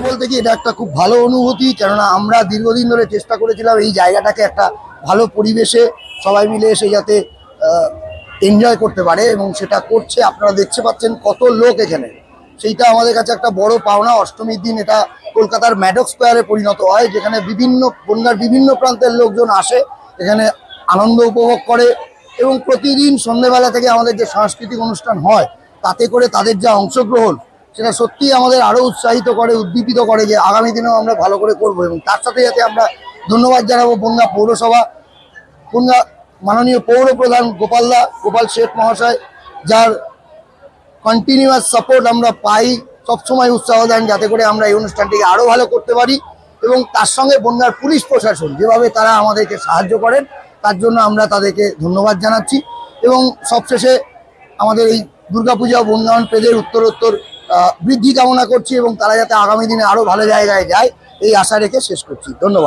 বলতে কি এটা একটা খুব ভালো অনুভূতি, কেননা আমরা দীর্ঘদিন ধরে চেষ্টা করেছিলাম এই জায়গাটাকে একটা ভালো পরিবেশে সবাই মিলে এসে যাতে এনজয় করতে পারে, এবং সেটা করছে। আপনারা দেখতে পাচ্ছেন কত লোক এখানে, সেইটা আমাদের কাছে একটা বড় পাওনা। অষ্টমীর দিন এটা কলকাতার ম্যাডক স্কোয়ারে পরিণত হয়, যেখানে বনগাঁর বিভিন্ন প্রান্তের লোকজন আসে, এখানে আনন্দ উপভোগ করে। এবং প্রতিদিন সন্ধ্যেবেলা থেকে আমাদের যে সাংস্কৃতিক অনুষ্ঠান হয়, তাতে করে তাদের যা অংশগ্রহণ, সেটা সত্যিই আমাদের আরও উৎসাহিত করে, উদ্দীপিত করে যে আগামী দিনেও আমরা ভালো করে করব। এবং তার সাথে সাথে আমরা ধন্যবাদ জানাবো বনগাঁ পৌরসভা, বনগাঁ মাননীয় পৌর প্রধান গোপাল শেঠ মহাশয়, যার কন্টিনিউয়াস সাপোর্ট আমরা পাই, সবসময় উৎসাহ দেন যাতে করে আমরা এই অনুষ্ঠানটিকে আরও ভালো করতে পারি। এবং তার সঙ্গে বনগাঁর পুলিশ প্রশাসন যেভাবে তারা আমাদেরকে সাহায্য করেন, তার জন্য আমরা তাদেরকে ধন্যবাদ জানাচ্ছি। এবং সবশেষে আমাদের এই দুর্গাপূজা বনগাঁওয়ান পেজের উত্তরোত্তর বৃদ্ধি কামনা করছি, এবং তারা যাতে আগামী দিনে আরও ভালো জায়গায় যায় এই আশা রেখে শেষ করছি। ধন্যবাদ।